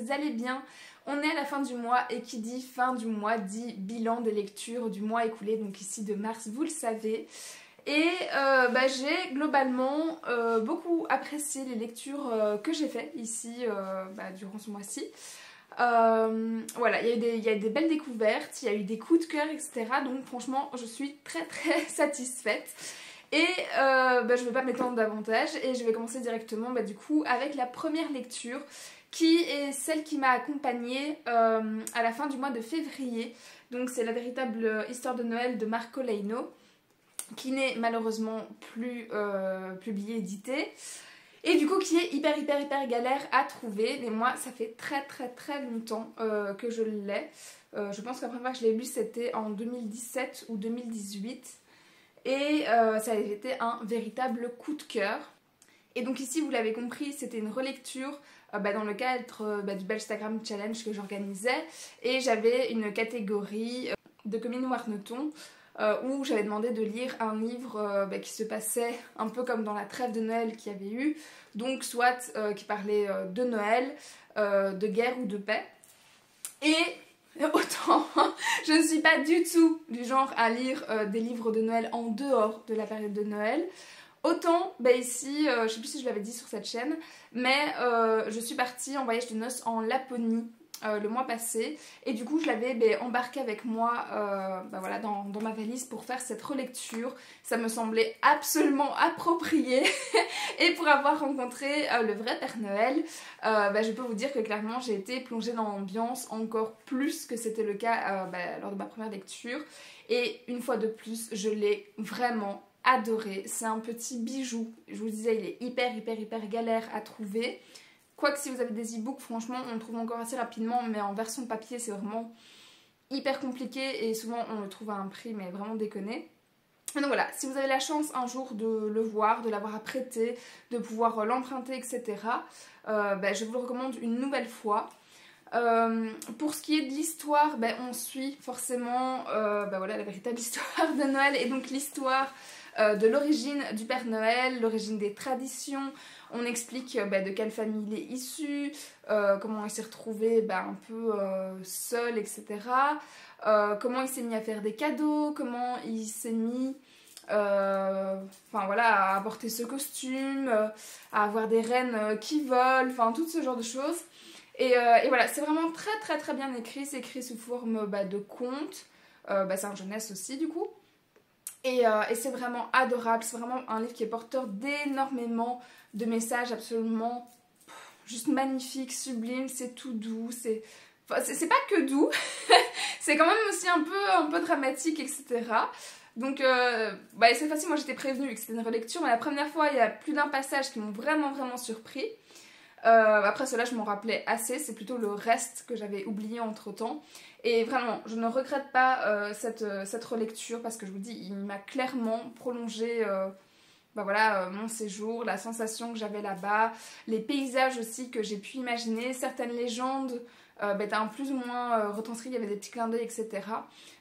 vous allez bien. On est à la fin du mois et qui dit fin du mois dit bilan des lectures du mois écoulé, donc ici de mars, vous le savez. Et j'ai globalement beaucoup apprécié les lectures que j'ai faites ici durant ce mois-ci. Voilà, il y a eu des belles découvertes, il y a eu des coups de cœur, etc. Donc franchement, je suis très satisfaite. Et je ne vais pas m'étendre davantage et je vais commencer directement du coup avec la première lecture qui est celle qui m'a accompagnée à la fin du mois de février. Donc c'est la véritable histoire de Noël de Marco Leino, qui n'est malheureusement plus publiée, éditée. Et du coup qui est hyper galère à trouver. Mais moi ça fait très longtemps que je l'ai. Je pense que la première fois que je l'ai lu c'était en 2017 ou 2018. Et ça a été un véritable coup de cœur. Et donc ici vous l'avez compris, c'était une relecture dans le cadre du Belstagram Challenge que j'organisais. Et j'avais une catégorie de Comines Warneton où j'avais demandé de lire un livre qui se passait un peu comme dans la trêve de Noël qu'il y avait eu. Donc soit qui parlait de Noël, de guerre ou de paix. Et autant je ne suis pas du tout du genre à lire des livres de Noël en dehors de la période de Noël. Autant ici, je sais plus si je l'avais dit sur cette chaîne, mais je suis partie en voyage de noces en Laponie le mois passé et du coup je l'avais embarqué avec moi voilà, dans ma valise pour faire cette relecture. Ça me semblait absolument approprié et pour avoir rencontré le vrai Père Noël, je peux vous dire que clairement j'ai été plongée dans l'ambiance encore plus que c'était le cas lors de ma première lecture. Et une fois de plus je l'ai vraiment adoré. C'est un petit bijou, je vous disais il est hyper galère à trouver. Quoique si vous avez des e-books, franchement on le trouve encore assez rapidement, mais en version papier c'est vraiment hyper compliqué et souvent on le trouve à un prix mais vraiment déconné. Donc voilà, si vous avez la chance un jour de le voir, de l'avoir à prêter, de pouvoir l'emprunter, etc. Je vous le recommande une nouvelle fois. Pour ce qui est de l'histoire, on suit forcément voilà, la véritable histoire de Noël et donc l'histoire de l'origine du Père Noël, l'origine des traditions. On explique de quelle famille il est issu, comment il s'est retrouvé un peu seul, etc. Comment il s'est mis à faire des cadeaux, comment il s'est mis voilà, à porter ce costume, à avoir des reines qui volent, tout ce genre de choses. Et voilà, c'est vraiment très bien écrit, c'est écrit sous forme de conte, c'est un jeunesse aussi du coup. Et c'est vraiment adorable, c'est vraiment un livre qui est porteur d'énormément de messages absolument juste magnifiques, sublimes, c'est tout doux, c'est pas que doux, c'est quand même aussi un peu dramatique, etc. Donc cette fois-ci moi j'étais prévenue que c'était une relecture, mais la première fois il y a plus d'un passage qui m'ont vraiment surpris. Après cela je m'en rappelais assez, c'est plutôt le reste que j'avais oublié entre temps. Et vraiment je ne regrette pas cette relecture parce que je vous dis il m'a clairement prolongé voilà, mon séjour, la sensation que j'avais là-bas, les paysages aussi que j'ai pu imaginer, certaines légendes un plus ou moins retranscrit, il y avait des petits clins d'œil, etc.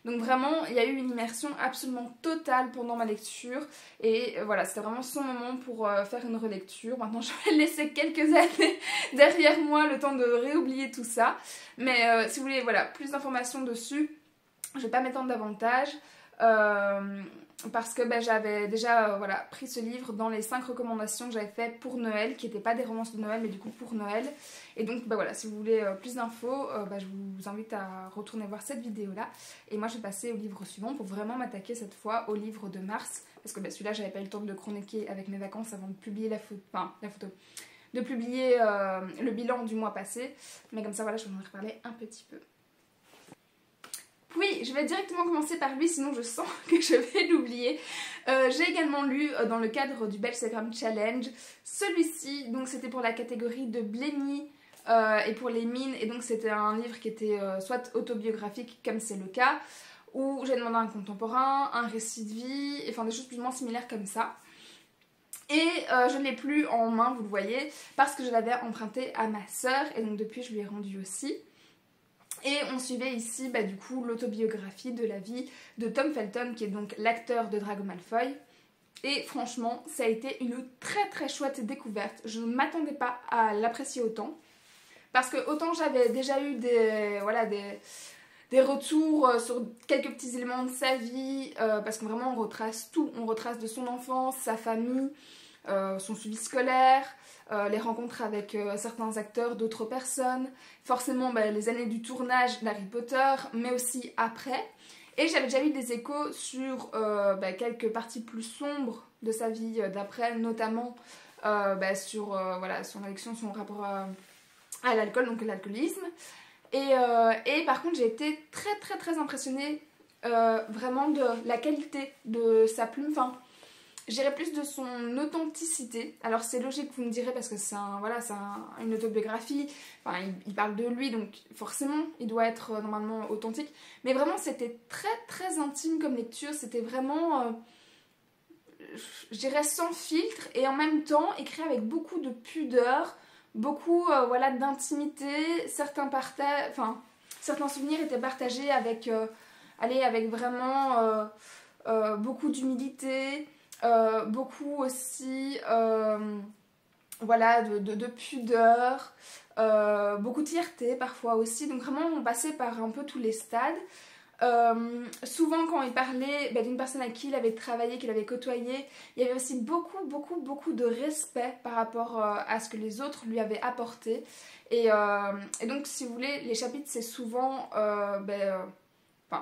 Donc vraiment il y a eu une immersion absolument totale pendant ma lecture et voilà, c'était vraiment son moment pour faire une relecture. Maintenant je vais laisser quelques années derrière moi, le temps de réoublier tout ça, mais si vous voulez voilà, plus d'informations dessus, je vais pas m'étendre davantage. Parce que j'avais déjà voilà, pris ce livre dans les 5 recommandations que j'avais fait pour Noël, qui n'étaient pas des romances de Noël mais du coup pour Noël. Et donc voilà, si vous voulez plus d'infos, je vous invite à retourner voir cette vidéo là. Et moi je vais passer au livre suivant pour vraiment m'attaquer cette fois au livre de mars. Parce que celui-là j'avais pas eu le temps de le chroniquer avec mes vacances avant de publier la photo, de publier le bilan du mois passé. Mais comme ça voilà, je vais en reparler un petit peu. Oui, je vais directement commencer par lui, sinon je sens que je vais l'oublier. J'ai également lu dans le cadre du Belstagram Challenge celui-ci, donc c'était pour la catégorie de Blenny et pour les mines, et donc c'était un livre qui était soit autobiographique comme c'est le cas, où j'ai demandé un contemporain, un récit de vie, enfin des choses plus ou moins similaires comme ça. Et je ne l'ai plus en main, vous le voyez, parce que je l'avais emprunté à ma soeur, et donc depuis je lui ai rendu aussi. Et on suivait ici du coup l'autobiographie de la vie de Tom Felton, qui est donc l'acteur de Drago Malfoy. Et franchement ça a été une très chouette découverte, je ne m'attendais pas à l'apprécier autant. Parce que autant j'avais déjà eu des retours sur quelques petits éléments de sa vie, parce que vraiment on retrace tout, on retrace de son enfance, sa famille, son suivi scolaire, les rencontres avec certains acteurs, d'autres personnes, forcément les années du tournage d'Harry Potter, mais aussi après. Et j'avais déjà eu des échos sur quelques parties plus sombres de sa vie d'après, notamment sur son addiction, son rapport à l'alcool, donc l'alcoolisme. Et par contre j'ai été très très très impressionnée vraiment de la qualité de sa plume, enfin je dirais plus de son authenticité. Alors c'est logique, vous me direz, parce que c'est une autobiographie, enfin il parle de lui, donc forcément il doit être normalement authentique, mais vraiment c'était très très intime comme lecture, c'était vraiment je dirais sans filtre, et en même temps écrit avec beaucoup de pudeur, beaucoup d'intimité. Certains souvenirs étaient partagés avec vraiment beaucoup d'humilité, beaucoup aussi de pudeur, beaucoup de fierté parfois aussi, donc vraiment on passait par un peu tous les stades. Souvent quand il parlait d'une personne avec qui il avait travaillé, qu'il avait côtoyé, il y avait aussi beaucoup de respect par rapport à ce que les autres lui avaient apporté. Et donc si vous voulez, les chapitres c'est souvent,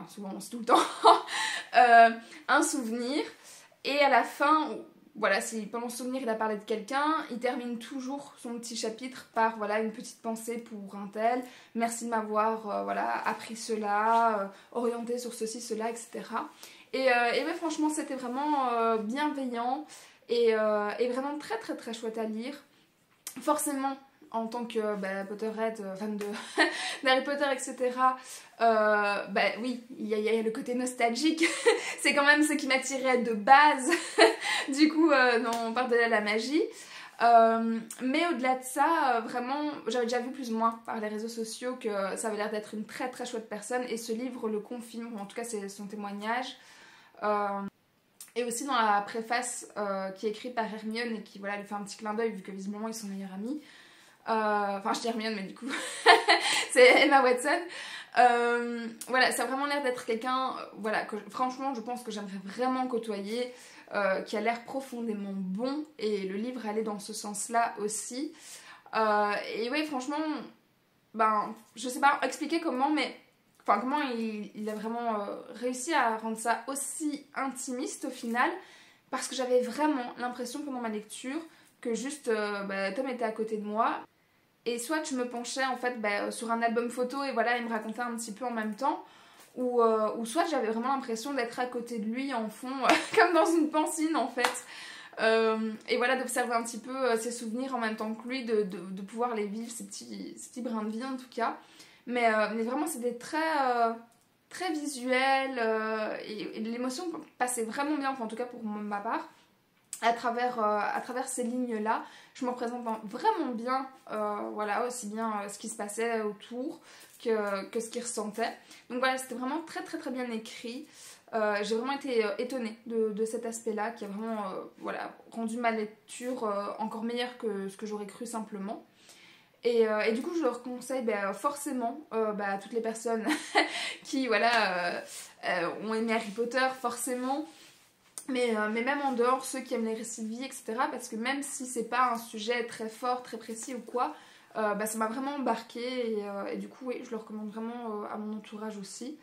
souvent c'est tout le temps, un souvenir. Et à la fin, voilà, si pendant ce souvenir il a parlé de quelqu'un, il termine toujours son petit chapitre par une petite pensée pour un tel, merci de m'avoir appris cela, orienté sur ceci, cela, etc. Et franchement c'était vraiment bienveillant et vraiment très très très chouette à lire. Forcément, en tant que Potterhead, fan d'Harry Potter, etc. Oui, il y a le côté nostalgique. C'est quand même ce qui m'attirait de base, du coup, par-delà la magie. Mais au-delà de ça, vraiment, j'avais déjà vu plus ou moins par les réseaux sociaux que ça avait l'air d'être une très très chouette personne, et ce livre le confirme, en tout cas c'est son témoignage. Et aussi dans la préface qui est écrite par Hermione et qui lui fait un petit clin d'œil vu que visiblement ils sont meilleurs amis. Enfin je dis Hermione mais du coup c'est Emma Watson. Ça a vraiment l'air d'être quelqu'un que franchement je pense que j'aimerais vraiment côtoyer, qui a l'air profondément bon, et le livre allait dans ce sens là aussi. Et oui franchement je sais pas expliquer comment, mais comment il a vraiment réussi à rendre ça aussi intimiste au final, parce que j'avais vraiment l'impression pendant ma lecture que juste Tom était à côté de moi, et soit je me penchais en fait sur un album photo et il me racontait un petit peu en même temps, ou soit j'avais vraiment l'impression d'être à côté de lui en fond comme dans une pancine en fait, et d'observer un petit peu ses souvenirs en même temps que lui, de pouvoir les vivre, ces petits brins de vie en tout cas. Mais vraiment c'était très, très visuel, et l'émotion passait vraiment bien, en tout cas pour ma part, à travers ces lignes-là. Je me représente vraiment bien, aussi bien ce qui se passait autour que ce qu'il ressentait. Donc voilà, c'était vraiment très très très bien écrit. J'ai vraiment été étonnée de cet aspect-là, qui a vraiment rendu ma lecture encore meilleure que ce que j'aurais cru simplement. Et du coup je le conseille forcément à toutes les personnes qui ont aimé Harry Potter forcément, mais même en dehors, ceux qui aiment les récits de vie, etc. Parce que même si c'est pas un sujet très fort, très précis ou quoi, ça m'a vraiment embarqué, et du coup oui, je le recommande vraiment à mon entourage aussi.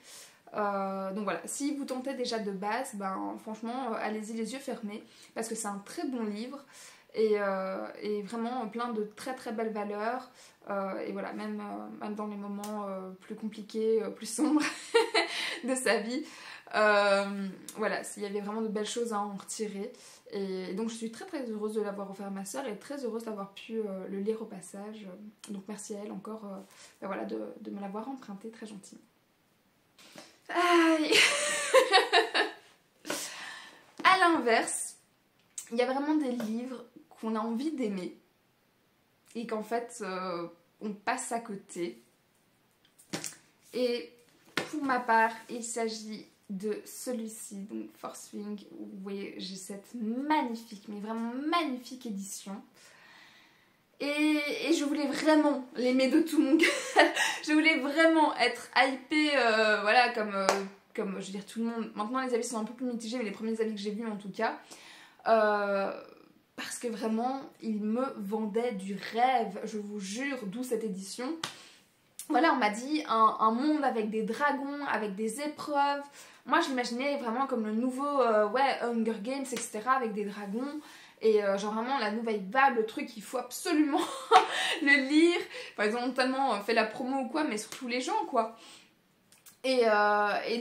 Donc voilà, si vous tentez déjà de base, franchement allez-y les yeux fermés, parce que c'est un très bon livre. Et vraiment plein de très très belles valeurs, et voilà, même dans les moments plus compliqués, plus sombres de sa vie, il y avait vraiment de belles choses à en retirer, et donc je suis très très heureuse de l'avoir offert à ma soeur, et très heureuse d'avoir pu le lire au passage, donc merci à elle encore de me l'avoir emprunté, très gentille. Aïe. À l'inverse, il y a vraiment des livres qu'on a envie d'aimer et qu'en fait on passe à côté, et pour ma part il s'agit de celui-ci, donc Fourth Wing. Vous voyez, j'ai cette magnifique, mais vraiment magnifique édition, Et je voulais vraiment l'aimer de tout mon cœur. Je voulais vraiment être hypée, voilà, comme je veux dire tout le monde. Maintenant les avis sont un peu plus mitigés, mais les premiers avis que j'ai vus en tout cas. Parce que vraiment, il me vendait du rêve, je vous jure, d'où cette édition. Voilà, on m'a dit un monde avec des dragons, avec des épreuves. Moi, je l'imaginais vraiment comme le nouveau ouais, Hunger Games, etc. avec des dragons. Et genre vraiment la nouvelle vibe, le truc, il faut absolument le lire. Enfin, ils ont tellement fait la promo ou quoi, mais surtout les gens, quoi. Et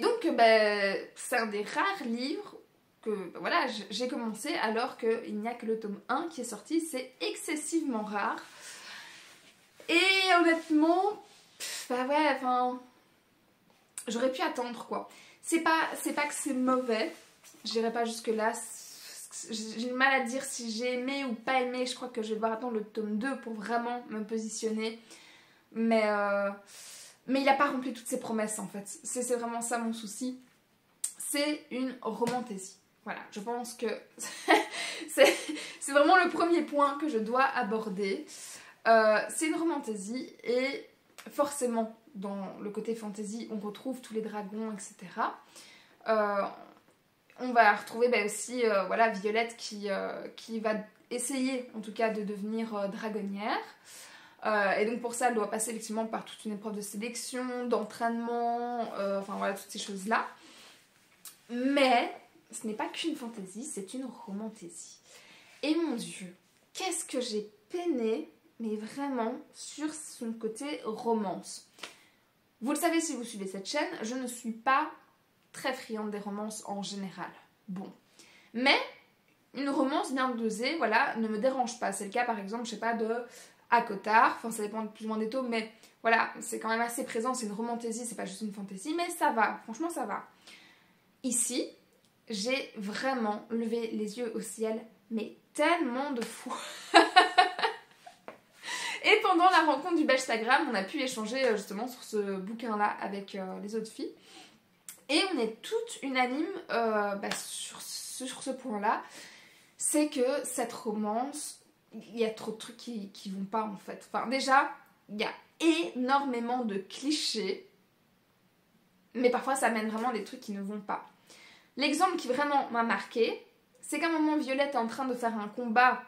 donc, ben, c'est un des rares livres que, ben, voilà, j'ai commencé alors qu'il n'y a que le tome 1 qui est sorti. C'est excessivement rare. Et honnêtement, bah ouais, enfin, j'aurais pu attendre, quoi. C'est pas que c'est mauvais, j'irai pas jusque là. J'ai du mal à dire si j'ai aimé ou pas aimé. Je crois que je vais devoir attendre le tome 2 pour vraiment me positionner. Mais il n'a pas rempli toutes ses promesses en fait. C'est vraiment ça mon souci. C'est une romantaisie. Voilà, je pense que c'est vraiment le premier point que je dois aborder. C'est une romantaisie et forcément dans le côté fantasy on retrouve tous les dragons, etc. On va retrouver bah, aussi voilà, Violette qui va essayer en tout cas de devenir dragonnière. Et donc pour ça elle doit passer effectivement par toute une épreuve de sélection, d'entraînement, enfin voilà toutes ces choses là. Mais ce n'est pas qu'une fantaisie, c'est une romantaisie. Et mon Dieu, qu'est-ce que j'ai peiné, mais vraiment sur son côté romance. Vous le savez si vous suivez cette chaîne, je ne suis pas très friande des romances en général. Bon. Mais une romance bien dosée, voilà, ne me dérange pas. C'est le cas par exemple, je sais pas, de ACOTAR, enfin ça dépend plus ou moins des taux, mais voilà, c'est quand même assez présent, c'est une romantaisie, c'est pas juste une fantaisie, mais ça va, franchement ça va. Ici, j'ai vraiment levé les yeux au ciel, mais tellement de fois. Et pendant la rencontre du Bestagram, on a pu échanger justement sur ce bouquin-là avec les autres filles. Et on est toutes unanimes bah, sur ce point-là. C'est que cette romance, il y a trop de trucs qui vont pas en fait. Enfin déjà, il y a énormément de clichés. Mais parfois ça mène vraiment à des trucs qui ne vont pas. L'exemple qui vraiment m'a marqué, c'est qu'à un moment Violette est en train de faire un combat,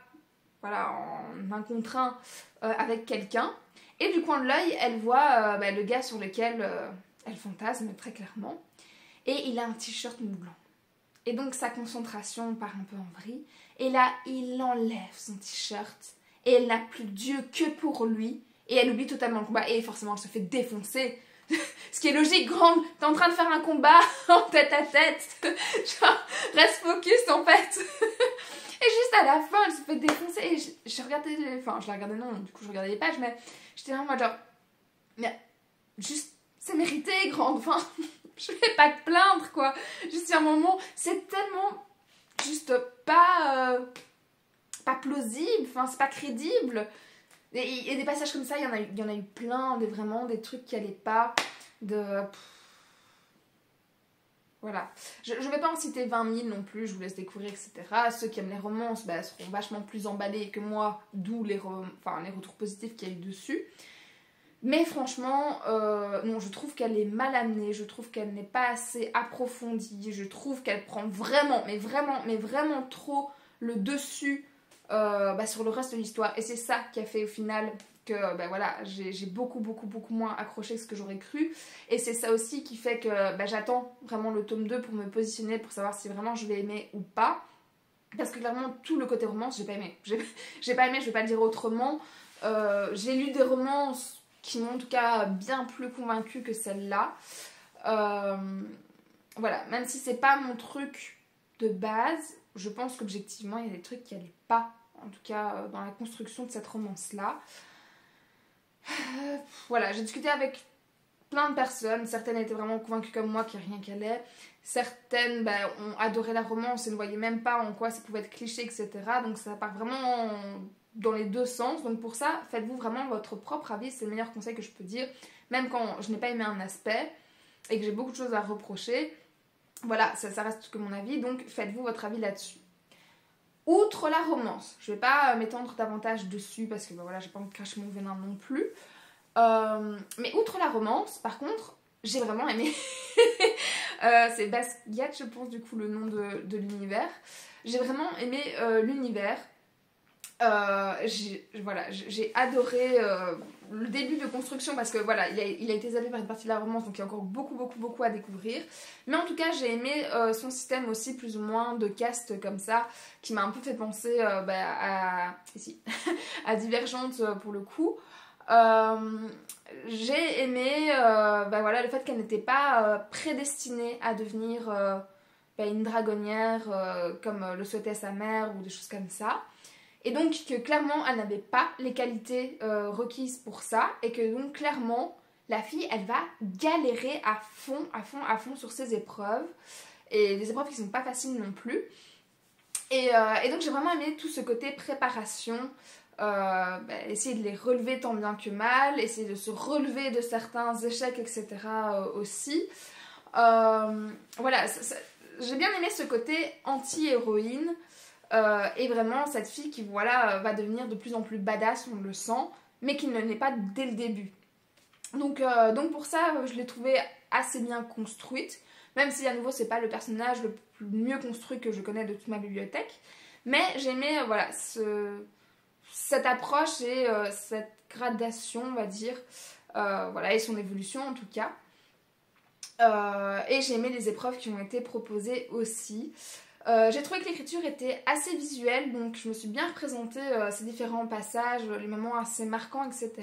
voilà, en un contre un avec quelqu'un. Et du coin de l'œil, elle voit bah, le gars sur lequel elle fantasme très clairement. Et il a un t-shirt mouvant. Et donc sa concentration part un peu en vrille. Et là, il enlève son t-shirt. Et elle n'a plus Dieu que pour lui. Et elle oublie totalement le combat. Et forcément, elle se fait défoncer. Ce qui est logique, grande. T'es en train de faire un combat en tête à tête. Genre, reste focus en fait. Et juste à la fin, elle se fait défoncer. Et je regardais... Enfin, je la regardais, non, du coup, je regardais les pages. Mais j'étais là en mode genre... Mais juste, c'est mérité, grande. Enfin... Je vais pas te plaindre quoi. Juste un moment, c'est tellement juste pas plausible, enfin c'est pas crédible. Et des passages comme ça, il y en a eu plein, vraiment des trucs qui allaient pas. Voilà. Je vais pas en citer 20 000 non plus, je vous laisse découvrir, etc. Ceux qui aiment les romances bah, seront vachement plus emballés que moi, d'où les retours positifs qu'il y a eu dessus. Mais franchement, non, je trouve qu'elle est mal amenée, je trouve qu'elle n'est pas assez approfondie, je trouve qu'elle prend vraiment, mais vraiment trop le dessus bah, sur le reste de l'histoire. Et c'est ça qui a fait au final que bah, voilà, j'ai beaucoup moins accroché que ce que j'aurais cru. Et c'est ça aussi qui fait que bah, j'attends vraiment le tome 2 pour me positionner, pour savoir si vraiment je vais aimer ou pas. Parce que clairement, tout le côté romance, j'ai pas aimé. J'ai pas aimé, je vais pas le dire autrement. J'ai lu des romances qui m'ont en tout cas bien plus convaincue que celle-là. Voilà, même si c'est pas mon truc de base, je pense qu'objectivement il y a des trucs qui n'allaient pas, en tout cas dans la construction de cette romance-là. Voilà, j'ai discuté avec plein de personnes, certaines étaient vraiment convaincues comme moi qu'il n'y a rien qui allait, certaines bah, ont adoré la romance et ne voyaient même pas en quoi ça pouvait être cliché, etc. Donc ça part vraiment dans les deux sens, donc pour ça, faites-vous vraiment votre propre avis, c'est le meilleur conseil que je peux dire, même quand je n'ai pas aimé un aspect et que j'ai beaucoup de choses à reprocher, voilà, ça reste que mon avis, donc faites-vous votre avis là-dessus. outre la romance, je vais pas m'étendre davantage dessus parce que bah, voilà, j'ai pas envie de cracher mon venin non plus. Mais outre la romance, par contre, j'ai vraiment aimé. C'est Basquiat, je pense, du coup, le nom de l'univers. J'ai vraiment aimé l'univers. J'ai adoré le début de construction parce que voilà, il a été zappé par une partie de la romance, donc il y a encore beaucoup à découvrir. Mais en tout cas, j'ai aimé son système aussi, plus ou moins, de cast comme ça, qui m'a un peu fait penser à Divergente pour le coup. J'ai aimé voilà, le fait qu'elle n'était pas prédestinée à devenir une dragonnière comme le souhaitait sa mère ou des choses comme ça. Et donc que clairement elle n'avait pas les qualités requises pour ça et que donc clairement la fille elle va galérer à fond sur ses épreuves et des épreuves qui sont pas faciles non plus. Et donc j'ai vraiment aimé tout ce côté préparation, essayer de les relever tant bien que mal, essayer de se relever de certains échecs etc. Aussi. Voilà, j'ai bien aimé ce côté anti-héroïne. Et vraiment cette fille qui voilà va devenir de plus en plus badass, on le sent, mais qui ne l'est pas dès le début. Donc pour ça je l'ai trouvée assez bien construite, même si à nouveau c'est pas le personnage le mieux construit que je connais de toute ma bibliothèque, mais j'ai aimé voilà cette approche et cette gradation on va dire, voilà, et son évolution en tout cas. Et j'ai aimé les épreuves qui ont été proposées aussi. J'ai trouvé que l'écriture était assez visuelle, donc je me suis bien représentée ces différents passages, les moments assez marquants, etc.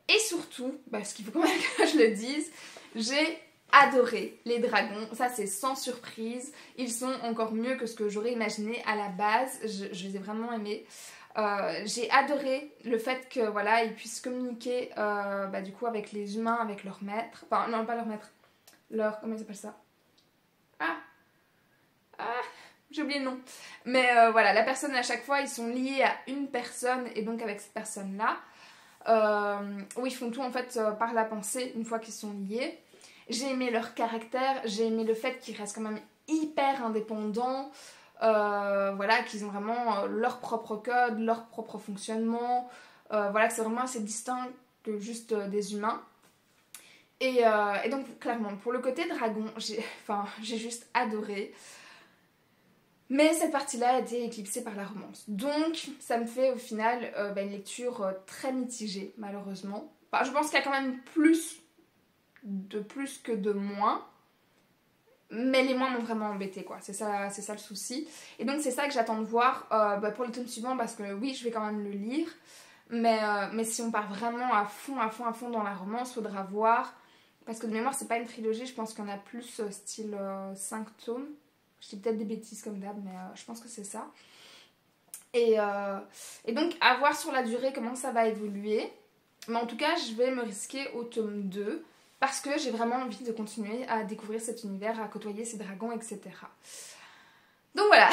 Et surtout, parce qu'il faut quand même que je le dise, j'ai adoré les dragons. Ça c'est sans surprise, ils sont encore mieux que ce que j'aurais imaginé à la base, je les ai vraiment aimés. J'ai adoré le fait que voilà ils puissent communiquer du coup avec les humains, avec leur maître, enfin non pas leur maître, leur, comment ils appellent ça, j'ai oublié le nom. Mais voilà, la personne à chaque fois, ils sont liés à une personne et donc avec cette personne-là. Où ils font tout en fait par la pensée une fois qu'ils sont liés. J'ai aimé leur caractère, j'ai aimé le fait qu'ils restent quand même hyper indépendants. Voilà, qu'ils ont vraiment leur propre code, leur propre fonctionnement. Voilà, que c'est vraiment assez distinct que juste des humains. Et donc clairement, pour le côté dragon, j'ai juste adoré. Mais cette partie-là a été éclipsée par la romance. Donc, ça me fait au final une lecture très mitigée, malheureusement. Enfin, je pense qu'il y a quand même plus que de moins. Mais les moins m'ont vraiment embêté, quoi. C'est ça le souci. Et donc, c'est ça que j'attends de voir pour le tome suivant, parce que oui, je vais quand même le lire. Mais si on part vraiment à fond dans la romance, faudra voir. Parce que de mémoire, c'est pas une trilogie, je pense qu'il y en a plus style 5 tomes. Je dis peut-être des bêtises comme d'hab, mais je pense que c'est ça. Et donc, à voir sur la durée comment ça va évoluer. Mais en tout cas, je vais me risquer au tome 2 parce que j'ai vraiment envie de continuer à découvrir cet univers, à côtoyer ces dragons, etc. Donc voilà,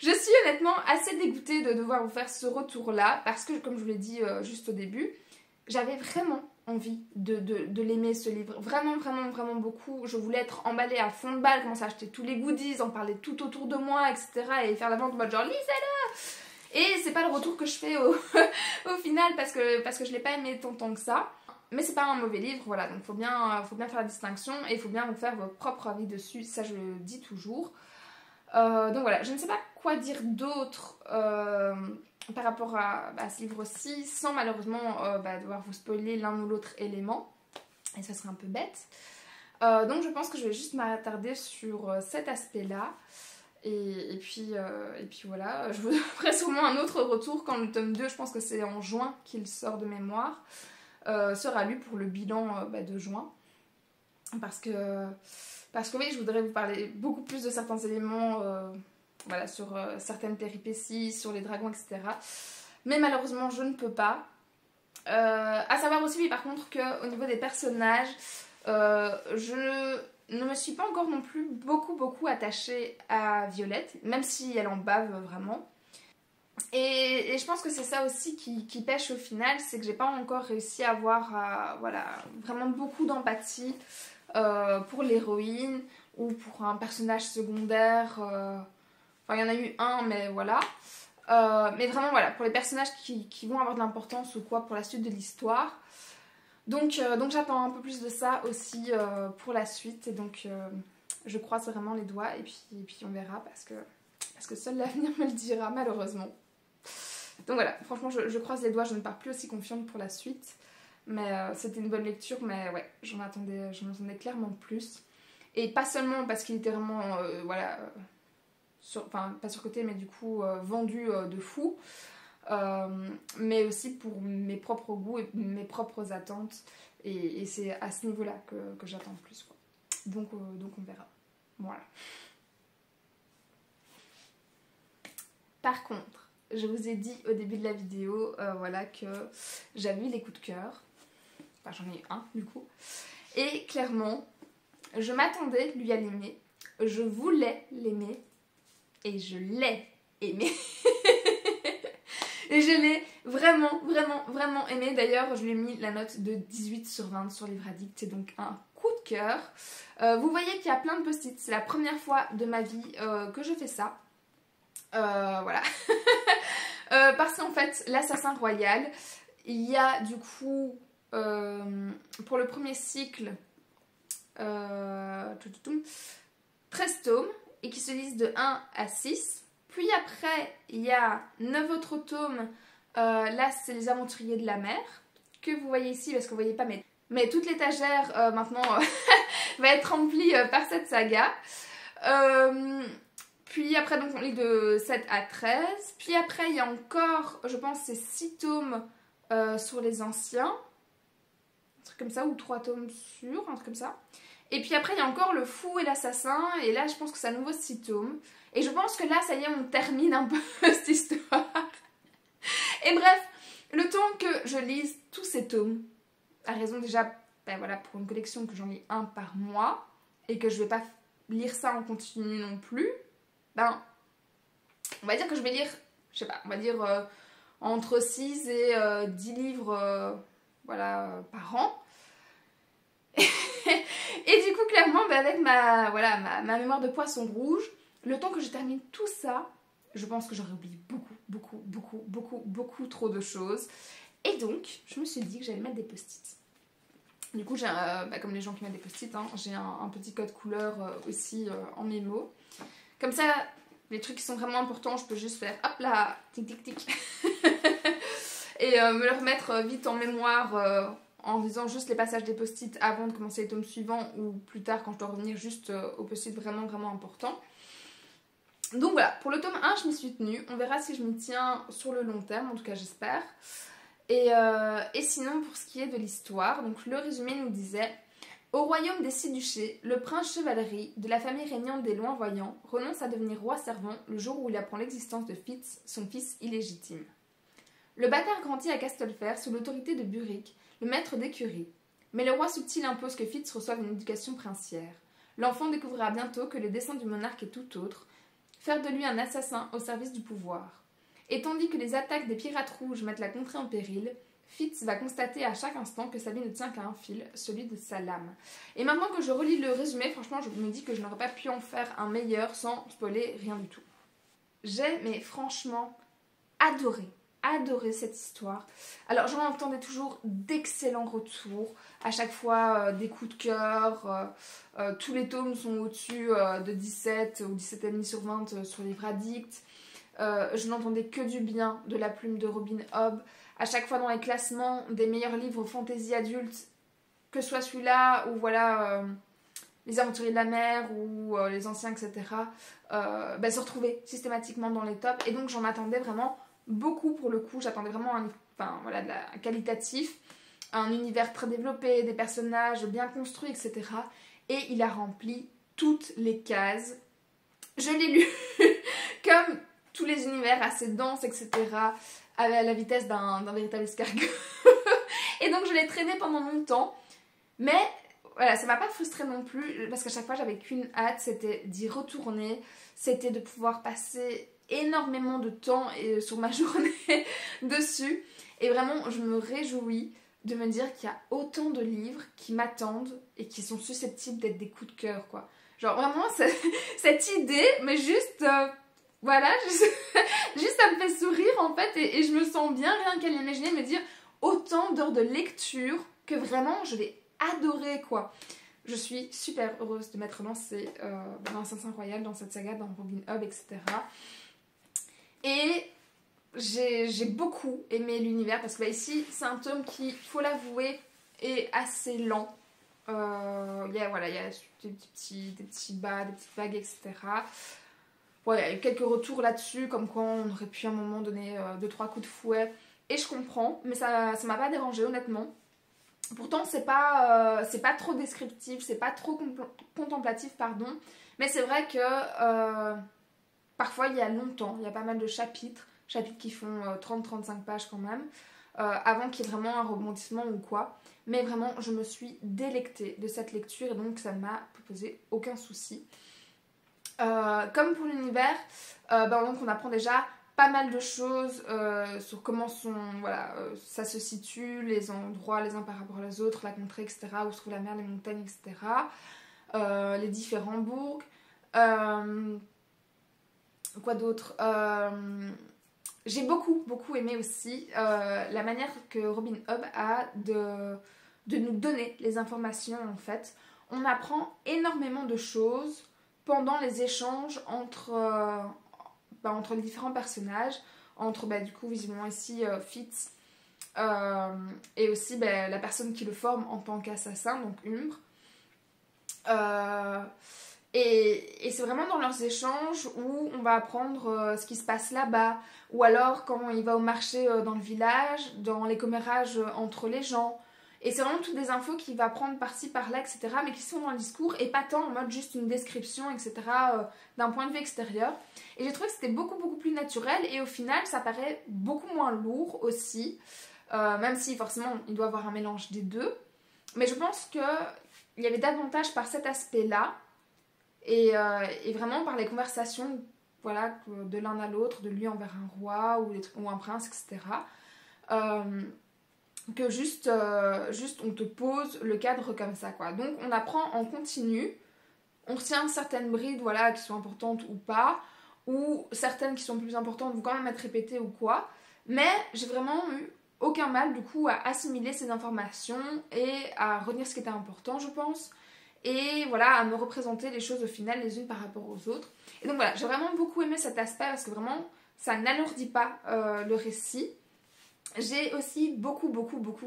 je suis honnêtement assez dégoûtée de devoir vous faire ce retour-là parce que, comme je vous l'ai dit juste au début, j'avais vraiment envie de l'aimer ce livre, vraiment beaucoup. Je voulais être emballée à fond de balle, commencer à acheter tous les goodies, en parler tout autour de moi, etc. et faire la vente en mode genre lisez-le. Et c'est pas le retour que je fais au final parce que je l'ai pas aimé tant que ça. Mais c'est pas un mauvais livre, voilà, donc faut bien faire la distinction et il faut bien vous faire votre propre avis dessus, ça je le dis toujours. Donc voilà, je ne sais pas quoi dire d'autre par rapport à ce livre-ci, sans malheureusement devoir vous spoiler l'un ou l'autre élément, et ça serait un peu bête. Donc je pense que je vais juste m'attarder sur cet aspect-là, et puis voilà, je vous ferai sûrement un autre retour quand le tome 2, je pense que c'est en juin qu'il sort de mémoire, sera lu pour le bilan de juin, parce que oui, je voudrais vous parler beaucoup plus de certains éléments voilà, sur certaines péripéties, sur les dragons, etc. Mais malheureusement, je ne peux pas. À savoir aussi, oui, par contre, qu'au niveau des personnages, je ne me suis pas encore non plus beaucoup attachée à Violette, même si elle en bave vraiment. Et je pense que c'est ça aussi qui pêche au final, c'est que j'ai pas encore réussi à avoir voilà, vraiment beaucoup d'empathie pour l'héroïne ou pour un personnage secondaire Enfin, il y en a eu un, mais voilà. Mais vraiment, voilà, pour les personnages qui vont avoir de l'importance ou quoi pour la suite de l'histoire. Donc j'attends un peu plus de ça aussi pour la suite. Et donc, je croise vraiment les doigts. Et puis on verra parce que seul l'avenir me le dira, malheureusement. Donc voilà, franchement, je croise les doigts. Je ne pars plus aussi confiante pour la suite. Mais c'était une bonne lecture. Mais ouais, j'en attendais clairement plus. Et pas seulement parce qu'il était vraiment, voilà... enfin pas surcoté mais du coup vendu de fou, mais aussi pour mes propres goûts et mes propres attentes, et c'est à ce niveau là que j'attends le plus, quoi. Donc on verra, voilà. Par contre, je vous ai dit au début de la vidéo voilà, que j'avais eu les coups de cœur, enfin j'en ai eu un du coup, et clairement je m'attendais lui à l'aimer, je voulais l'aimer, et je l'ai aimé. Et je l'ai vraiment, vraiment, vraiment aimé. D'ailleurs, je lui ai mis la note de 18/20 sur Livre Addict. C'est donc un coup de cœur. Vous voyez qu'il y a plein de post-it. C'est la première fois de ma vie que je fais ça. Voilà. Parce qu'en fait, l'Assassin Royal, il y a du coup, pour le premier cycle, 13 tomes. Et qui se lisent de 1 à 6. Puis après, il y a 9 autres tomes. Là, c'est les Aventuriers de la mer, que vous voyez ici, parce que vous ne voyez pas, mais toute l'étagère, maintenant, va être remplie par cette saga. Puis après, donc, on lit de 7 à 13. Puis après, il y a encore, je pense, c'est 6 tomes sur les anciens. Un truc comme ça, ou 3 tomes sur, un truc comme ça. Et puis après, il y a encore le fou et l'assassin. Et là, je pense que c'est à nouveau 6 tomes. Et je pense que là, ça y est, on termine un peu cette histoire. Et bref, le temps que je lise tous ces tomes, à raison déjà, ben voilà, pour une collection que j'en lis un par mois, et que je vais pas lire ça en continu non plus, ben, on va dire que je vais lire, je sais pas, on va dire entre 6 et 10 livres, voilà, par an. Et du coup, clairement, bah avec ma mémoire de poisson rouge, le temps que je termine tout ça, je pense que j'aurais oublié beaucoup trop de choses. Et donc, je me suis dit que j'allais mettre des post-it. Du coup, j'ai comme les gens qui mettent des post-it, hein, j'ai un petit code couleur aussi en mémo. Comme ça, les trucs qui sont vraiment importants, je peux juste faire hop là, tic tic tic. Et me le remettre vite en mémoire en lisant juste les passages des post-it avant de commencer les tomes suivants, ou plus tard quand je dois revenir juste aux post-it vraiment importants. Donc voilà, pour le tome 1 je m'y suis tenue, on verra si je m'y tiens sur le long terme, en tout cas j'espère. Et sinon pour ce qui est de l'histoire, donc le résumé nous disait: au royaume des Six-Duchés, le prince Chevalerie, de la famille régnante des Loin-Voyants, renonce à devenir roi servant le jour où il apprend l'existence de Fitz, son fils illégitime. Le bâtard grandit à Castelfer sous l'autorité de Buric, le maître d'écurie. Mais le roi subtil impose que Fitz reçoive une éducation princière. L'enfant découvrira bientôt que le dessein du monarque est tout autre, faire de lui un assassin au service du pouvoir. Et tandis que les attaques des pirates rouges mettent la contrée en péril, Fitz va constater à chaque instant que sa vie ne tient qu'à un fil, celui de sa lame. Et maintenant que je relis le résumé, franchement, je me dis que je n'aurais pas pu en faire un meilleur sans spoiler rien du tout. J'ai, mais franchement, adoré cette histoire. Alors j'en entendais toujours d'excellents retours, à chaque fois des coups de cœur, tous les tomes sont au-dessus de 17 ou 17,5/20 sur Livre Addict. Je n'entendais que du bien de la plume de Robin Hobb. À chaque fois dans les classements des meilleurs livres fantasy adultes, que ce soit celui-là ou voilà Les Aventuriers de la mer ou les anciens, etc., se retrouvaient systématiquement dans les tops. Et donc j'en attendais vraiment beaucoup pour le coup. J'attendais vraiment un qualitatif, un univers très développé, des personnages bien construits, etc. Et il a rempli toutes les cases. Je l'ai lu comme tous les univers assez denses, etc., à la vitesse d'un véritable escargot. Et donc je l'ai traîné pendant longtemps. Mais voilà, ça m'a pas frustrée non plus, parce qu'à chaque fois j'avais qu'une hâte, c'était d'y retourner, c'était de pouvoir passer énormément de temps sur ma journée dessus. Et vraiment, je me réjouis de me dire qu'il y a autant de livres qui m'attendent et qui sont susceptibles d'être des coups de cœur, quoi. Genre vraiment, cette idée, mais juste... voilà, juste ça me fait sourire en fait et je me sens bien rien qu'à l'imaginer, me dire autant d'heures de lecture que vraiment je vais adorer quoi. Je suis super heureuse de m'être lancée dans Assassin's Royal, dans cette saga, dans Robin Hood, etc. Et j'ai beaucoup aimé l'univers parce que là, ici, c'est un tome qui, faut l'avouer, est assez lent. Voilà, il y a des petits bas, des petites vagues, etc. Ouais, il y a eu quelques retours là-dessus, comme quoi on aurait pu à un moment donner 2-3 coups de fouet. Et je comprends, mais ça m'a pas dérangé honnêtement. Pourtant, c'est pas trop descriptif, c'est pas trop contemplatif, pardon. Mais c'est vrai que parfois il y a longtemps, il y a pas mal de chapitres qui font 30-35 pages quand même, avant qu'il y ait vraiment un rebondissement ou quoi. Mais vraiment, je me suis délectée de cette lecture et donc ça ne m'a posé aucun souci. Comme pour l'univers, donc on apprend déjà pas mal de choses sur comment ça se situe, les endroits les uns par rapport aux autres, la contrée, etc., où se trouve la mer, les montagnes, etc., les différents bourgs. Quoi d'autre? J'ai beaucoup aimé aussi la manière que Robin Hood a de nous donner les informations en fait. On apprend énormément de choses pendant les échanges entre les différents personnages, entre du coup visiblement ici Fitz et aussi la personne qui le forme en tant qu'assassin, donc Umbre. Et c'est vraiment dans leurs échanges où on va apprendre ce qui se passe là-bas, ou alors quand il va au marché dans le village, dans les commérages entre les gens. Et c'est vraiment toutes des infos qu'il va prendre par-ci, par-là, etc. mais qui sont dans le discours et pas tant en mode juste une description, etc. D'un point de vue extérieur. Et j'ai trouvé que c'était beaucoup plus naturel et au final ça paraît beaucoup moins lourd aussi. Même si forcément il doit y avoir un mélange des deux. Mais je pense qu'il y avait davantage par cet aspect-là. Et vraiment par les conversations voilà, de l'un à l'autre, de lui envers un roi ou un prince, etc. Que juste on te pose le cadre comme ça, quoi. Donc on apprend en continu, on retient certaines brides voilà, qui sont importantes ou pas, ou certaines qui sont plus importantes vont quand même être répétées ou quoi. Mais j'ai vraiment eu aucun mal du coup à assimiler ces informations et à retenir ce qui était important, je pense. Et voilà, à me représenter les choses au final les unes par rapport aux autres. Et donc voilà, j'ai vraiment beaucoup aimé cet aspect parce que vraiment, ça n'alourdit pas le récit. J'ai aussi beaucoup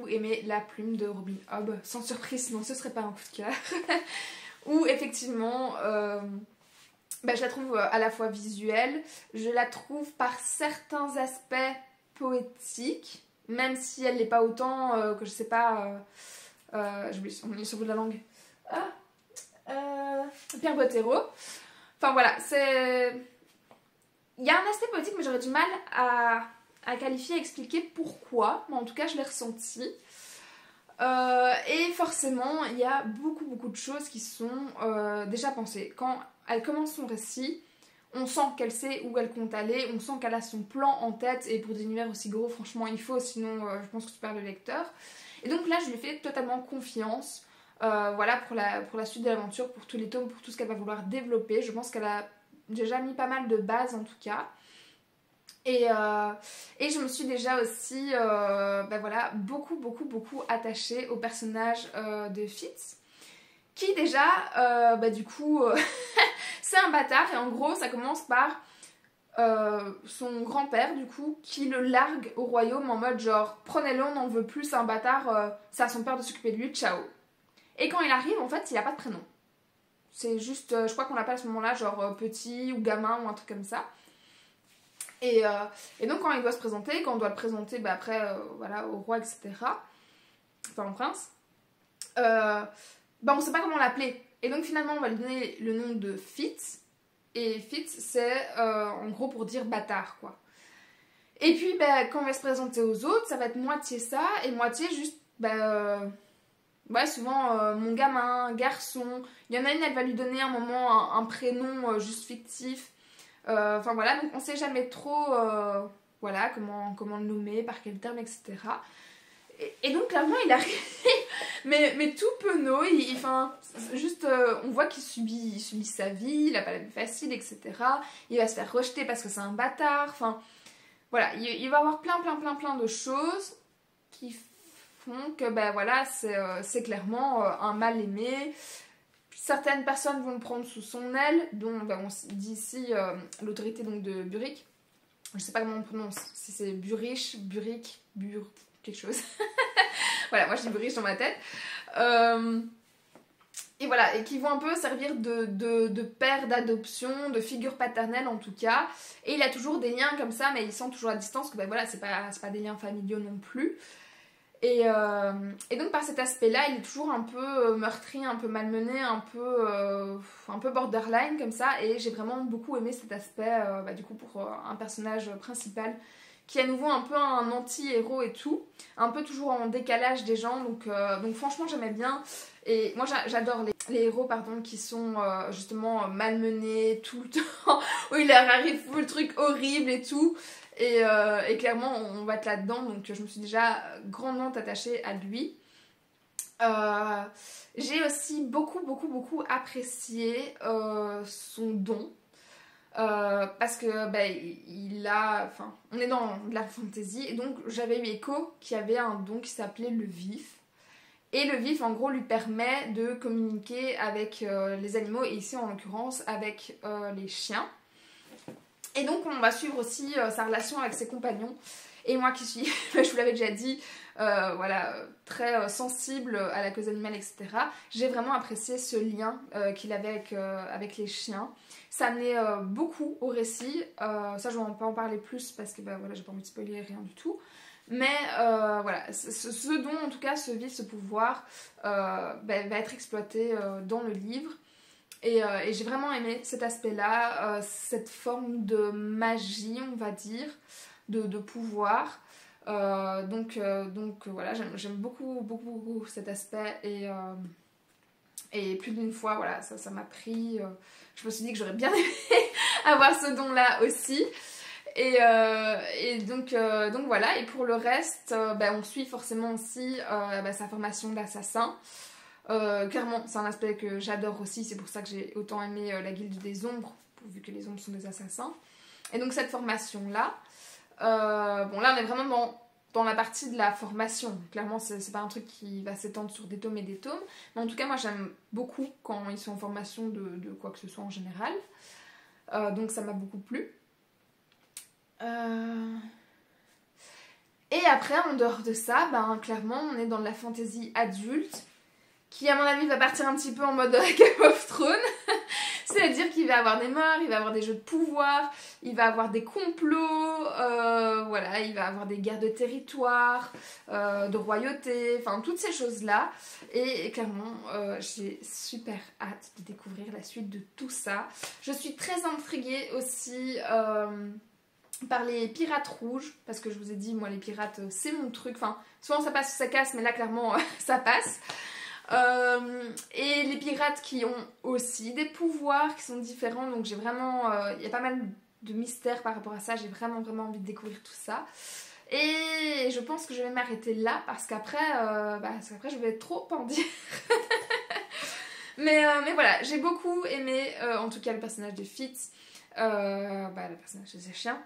aimé la plume de Robin Hood. Sans surprise, sinon ce serait pas un coup de cœur. Où effectivement, je la trouve à la fois visuelle, je la trouve par certains aspects poétiques, même si elle n'est pas autant que je sais pas... on est sur le bout de la langue. Pierre Bottero. Enfin voilà, c'est... Il y a un aspect poétique, mais j'aurais du mal à qualifier, à expliquer pourquoi. Mais en tout cas, je l'ai ressenti. Et forcément, il y a beaucoup de choses qui sont déjà pensées. Quand elle commence son récit, on sent qu'elle sait où elle compte aller, on sent qu'elle a son plan en tête. Et pour des univers aussi gros, franchement, il faut, sinon je pense que tu perds le lecteur. Et donc là, je lui fais totalement confiance. Voilà pour la suite de l'aventure, pour tous les tomes, pour tout ce qu'elle va vouloir développer. Je pense qu'elle a déjà mis pas mal de bases en tout cas. Et je me suis déjà aussi voilà, beaucoup attachée au personnage de Fitz, qui déjà du coup c'est un bâtard. Et en gros ça commence par son grand-père du coup qui le largue au royaume en mode genre prenez-le, on n'en veut plus, c'est un bâtard, c'est à son père de s'occuper de lui, ciao. Et quand il arrive, en fait, il n'a pas de prénom. C'est juste, je crois qu'on l'appelle à ce moment-là, genre petit ou gamin ou un truc comme ça. Et donc, quand il doit se présenter, quand on doit le présenter après voilà, au roi, etc., enfin au prince, on ne sait pas comment l'appeler. Et donc, finalement, on va lui donner le nom de Fitz. Et Fitz, c'est en gros pour dire bâtard, quoi. Et puis, quand on va se présenter aux autres, ça va être moitié ça et moitié juste... ouais, souvent mon gamin, garçon. Il y en a une, elle va lui donner un moment un prénom juste fictif. Enfin voilà, donc on sait jamais trop voilà, comment le nommer, par quel terme, etc. Et donc clairement, il arrive mais tout penaud, enfin, juste, on voit qu'il subit sa vie, il a pas la vie facile, etc. Il va se faire rejeter parce que c'est un bâtard, enfin, voilà, il va avoir plein de choses qui font que, ben voilà, c'est clairement un mal aimé. Certaines personnes vont le prendre sous son aile, dont, ben, on dit ici l'autorité donc de Buric. Je sais pas comment on prononce, si c'est Burich, Buric, quelque chose. Voilà, moi je dis Buric dans ma tête. Et voilà, et qui vont un peu servir de père d'adoption, de figure paternelle en tout cas. Et il a toujours des liens comme ça, mais il sent toujours à distance que ben voilà, c'est pas des liens familiaux non plus. Et donc par cet aspect-là, il est toujours un peu meurtri, un peu malmené, un peu borderline comme ça. Et j'ai vraiment beaucoup aimé cet aspect, bah, du coup pour un personnage principal qui est à nouveau un peu un anti-héros et tout, un peu toujours en décalage des gens. Donc franchement j'aimais bien. Et moi j'adore les héros pardon, qui sont justement malmenés tout le temps, où il leur arrive tout le truc horrible et tout. Et clairement on va être là-dedans, donc je me suis déjà grandement attachée à lui. J'ai aussi beaucoup apprécié son don. Parce que bah, on est dans de la fantasy et donc j'avais eu écho qu'il y avait un don qui s'appelait le vif. Et le vif en gros lui permet de communiquer avec les animaux et ici en l'occurrence avec les chiens. Et donc on va suivre aussi sa relation avec ses compagnons. Et moi qui suis, je vous l'avais déjà dit, voilà, très sensible à la cause animale, etc. J'ai vraiment apprécié ce lien qu'il avait avec les chiens. Ça amenait beaucoup au récit. Ça je ne vais pas en parler plus parce que bah, voilà, j'ai pas envie de spoiler rien du tout. Mais voilà, ce don, en tout cas, ce vif, ce pouvoir, bah, va être exploité dans le livre. Et j'ai vraiment aimé cet aspect-là, cette forme de magie, on va dire, de pouvoir. Donc voilà, j'aime beaucoup cet aspect. Et plus d'une fois, voilà, ça m'a pris. Je me suis dit que j'aurais bien aimé avoir ce don-là aussi. Et donc voilà, et pour le reste, bah, on suit forcément aussi bah, sa formation d'assassin. Clairement, c'est un aspect que j'adore aussi, c'est pour ça que j'ai autant aimé la Guilde des Ombres, vu que les ombres sont des assassins. Et donc cette formation-là, bon là on est vraiment dans la partie de la formation. Clairement, c'est pas un truc qui va s'étendre sur des tomes et des tomes, mais en tout cas moi j'aime beaucoup quand ils sont en formation de quoi que ce soit en général. Donc ça m'a beaucoup plu. Et après, en dehors de ça, ben, clairement, on est dans de la fantasy adulte, qui à mon avis va partir un petit peu en mode Game of Thrones. C'est-à-dire qu'il va avoir des morts, il va avoir des jeux de pouvoir, il va avoir des complots, voilà, il va avoir des guerres de territoire, de royauté, enfin toutes ces choses-là. Et clairement, j'ai super hâte de découvrir la suite de tout ça. Je suis très intriguée aussi par les pirates rouges, parce que je vous ai dit, moi les pirates c'est mon truc, enfin souvent ça passe ou ça casse, mais là clairement ça passe. Et les pirates qui ont aussi des pouvoirs qui sont différents, donc j'ai vraiment, il y a pas mal de mystères par rapport à ça, j'ai vraiment envie de découvrir tout ça. Et je pense que je vais m'arrêter là parce qu'après je vais trop en dire. mais voilà, j'ai beaucoup aimé en tout cas le personnage de Fitz, le personnage de ses chiens.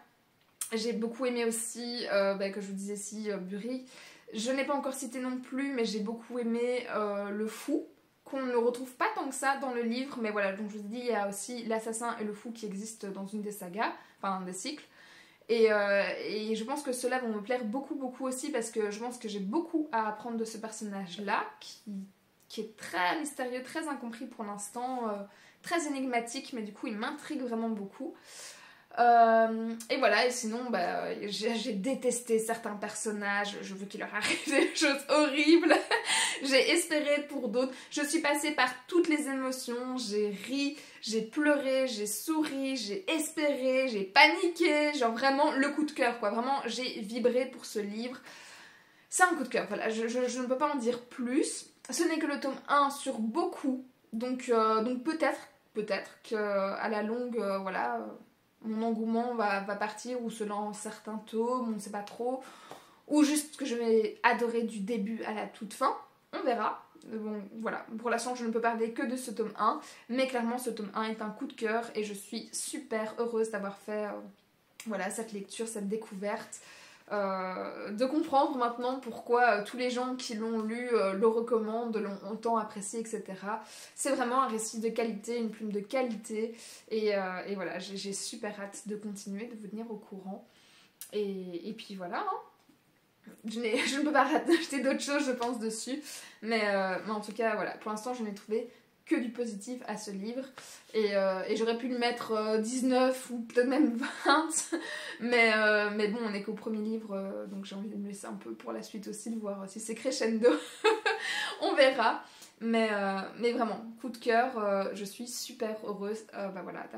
J'ai beaucoup aimé aussi, que je vous disais ici, Buri. Je n'ai pas encore cité non plus, mais j'ai beaucoup aimé le fou, qu'on ne retrouve pas tant que ça dans le livre. Mais voilà, donc je vous ai dit, il y a aussi l'assassin et le fou qui existent dans une des sagas, enfin des cycles. Et je pense que ceux-là vont me plaire beaucoup aussi, parce que je pense que j'ai beaucoup à apprendre de ce personnage-là, qui est très mystérieux, très incompris pour l'instant, très énigmatique, mais du coup il m'intrigue vraiment beaucoup. Et voilà, et sinon j'ai détesté certains personnages, je veux qu'il leur arrive des choses horribles. J'ai espéré pour d'autres, je suis passée par toutes les émotions, j'ai ri, j'ai pleuré, j'ai souri, j'ai espéré, j'ai paniqué, genre vraiment le coup de cœur quoi, vraiment j'ai vibré pour ce livre. C'est un coup de cœur, voilà, je ne peux pas en dire plus. Ce n'est que le tome 1 sur beaucoup, donc peut-être qu'à la longue, voilà, mon engouement va partir, ou selon certains tomes, on ne sait pas trop, ou juste que je vais adorer du début à la toute fin. on verra. Bon, voilà, pour l'instant je ne peux parler que de ce tome 1, mais clairement ce tome 1 est un coup de cœur et je suis super heureuse d'avoir fait voilà, cette lecture, cette découverte, de comprendre maintenant pourquoi tous les gens qui l'ont lu le recommandent, l'ont tant apprécié, etc. C'est vraiment un récit de qualité, une plume de qualité, et voilà, j'ai super hâte de continuer, de vous tenir au courant. Et puis voilà, hein. Je ne peux pas rajouter d'autres choses, je pense, dessus. Mais en tout cas, voilà, pour l'instant, je n'ai trouvé que du positif à ce livre. Et j'aurais pu lui mettre 19 ou peut-être même 20. Mais bon, on n'est qu'au premier livre, donc j'ai envie de me laisser un peu pour la suite aussi, de voir si c'est crescendo. On verra. Mais vraiment, coup de cœur, je suis super heureuse voilà,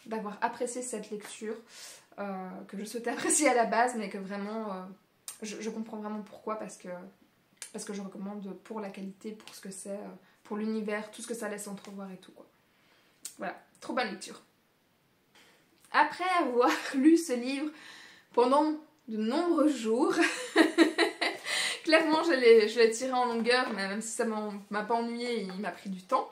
d'avoir apprécié cette lecture, que je souhaitais apprécier à la base, mais que vraiment... Je comprends vraiment pourquoi, parce que je recommande pour la qualité, pour ce que c'est, pour l'univers, tout ce que ça laisse entrevoir et tout, quoi. Voilà, trop bonne lecture. Après avoir lu ce livre pendant de nombreux jours, clairement je l'ai tiré en longueur, mais même si ça m'a pas ennuyé, il m'a pris du temps.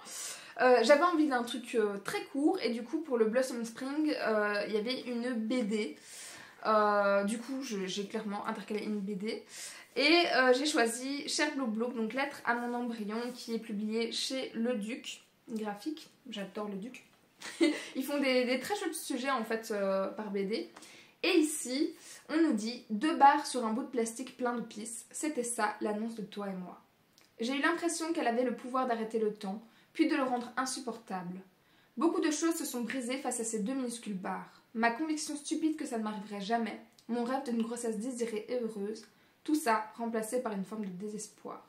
J'avais envie d'un truc très court, et du coup pour le Blossom Spring, il y avait une BD. Du coup j'ai clairement intercalé une BD et j'ai choisi Cher Blouk Blouk, donc Lettre à mon embryon, qui est publié chez Le Duc graphique. J'adore Le Duc. Ils font des très chouettes sujets en fait par BD. Et ici on nous dit 2 barres sur un bout de plastique plein de pisse, c'était ça l'annonce de Toi et moi. J'ai eu l'impression qu'elle avait le pouvoir d'arrêter le temps, puis de le rendre insupportable. Beaucoup de choses se sont brisées face à ces 2 minuscules barres. Ma conviction stupide que ça ne m'arriverait jamais, mon rêve d'une grossesse désirée et heureuse, tout ça remplacé par une forme de désespoir.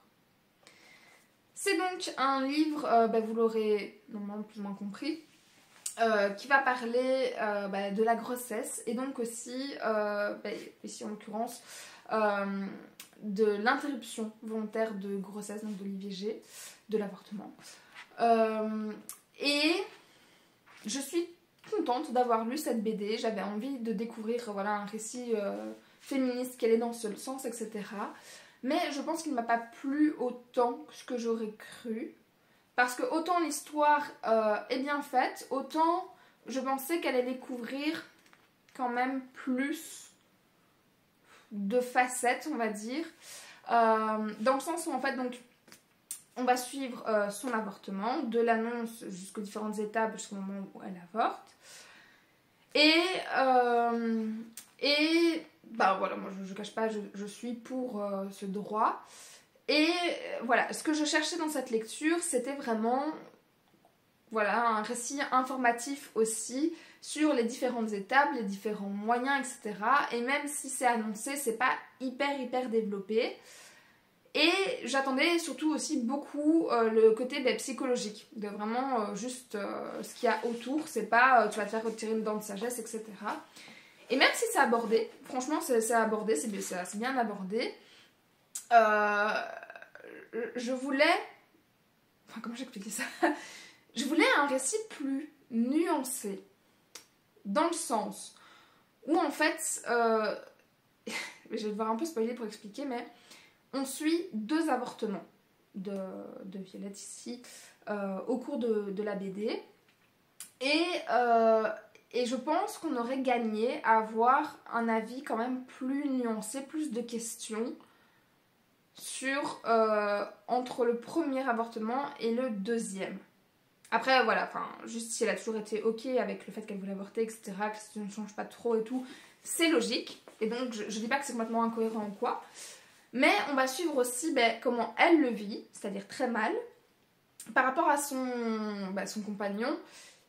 C'est donc un livre, vous l'aurez normalement plus ou moins compris, qui va parler de la grossesse, et donc aussi, ici en l'occurrence, de l'interruption volontaire de grossesse, donc de l'IVG, de l'avortement. Et je suis contente d'avoir lu cette BD, j'avais envie de découvrir voilà, un récit féministe qui allait dans ce sens, etc. Mais je pense qu'il ne m'a pas plu autant que ce que j'aurais cru, parce que autant l'histoire est bien faite, autant je pensais qu'elle allait couvrir quand même plus de facettes, on va dire, dans le sens où en fait donc on va suivre son avortement, de l'annonce jusqu'aux différentes étapes, jusqu'au moment où elle avorte. Et voilà, moi je ne cache pas, je suis pour ce droit. Et voilà, ce que je cherchais dans cette lecture, c'était vraiment voilà, un récit informatif aussi sur les différentes étapes, les différents moyens, etc. Et même si c'est annoncé, c'est pas hyper développé. Et j'attendais surtout aussi beaucoup le côté psychologique, de vraiment juste ce qu'il y a autour, c'est pas tu vas te faire retirer une dent de sagesse, etc. Et même si c'est abordé, franchement c'est abordé, c'est bien abordé, je voulais, enfin comment j'expliquais ça, je voulais un récit plus nuancé, dans le sens où en fait, je vais devoir un peu spoiler pour expliquer, mais on suit 2 avortements de Violette ici au cours de la BD. Et je pense qu'on aurait gagné à avoir un avis quand même plus nuancé, plus de questions sur entre le premier avortement et le deuxième. Après voilà, enfin juste si elle a toujours été ok avec le fait qu'elle voulait avorter, etc., que ça ne change pas trop et tout, c'est logique. Et donc je dis pas que c'est complètement incohérent ou quoi. Mais on va suivre aussi comment elle le vit, c'est-à-dire très mal, par rapport à son compagnon,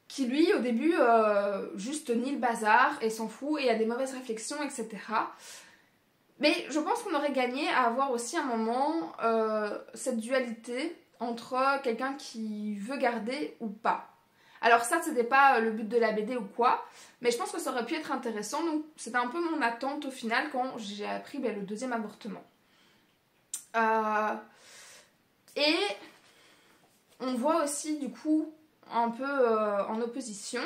qui lui au début juste nie le bazar et s'en fout et a des mauvaises réflexions, etc. Mais je pense qu'on aurait gagné à avoir aussi un moment cette dualité entre quelqu'un qui veut garder ou pas. Alors ça, c'était pas le but de la BD ou quoi, mais je pense que ça aurait pu être intéressant, donc c'était un peu mon attente au final quand j'ai appris le 2e avortement. Et on voit aussi du coup un peu en opposition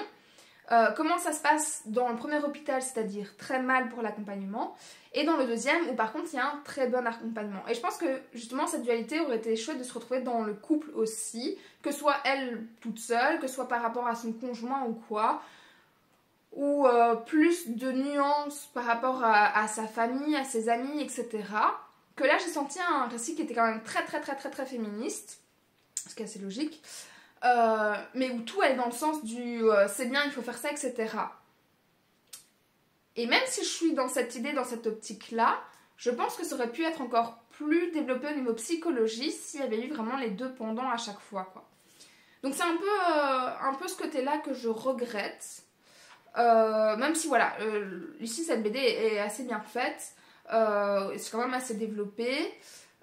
Comment ça se passe dans le premier hôpital, c'est-à-dire très mal pour l'accompagnement, et dans le deuxième où par contre il y a un très bon accompagnement. Et je pense que justement cette dualité aurait été chouette de se retrouver dans le couple aussi, que soit elle toute seule, que soit par rapport à son conjoint ou quoi, ou plus de nuances par rapport à sa famille, à ses amis, etc. Que là j'ai senti un récit qui était quand même très féministe, ce qui est assez logique. Mais où tout est dans le sens du c'est bien, il faut faire ça, etc. Et même si je suis dans cette idée, dans cette optique-là, je pense que ça aurait pu être encore plus développé au niveau psychologie s'il y avait eu vraiment les deux pendants à chaque fois, quoi. Donc c'est un peu ce côté-là que je regrette. Même si voilà, ici cette BD est assez bien faite, c'est quand même assez développé.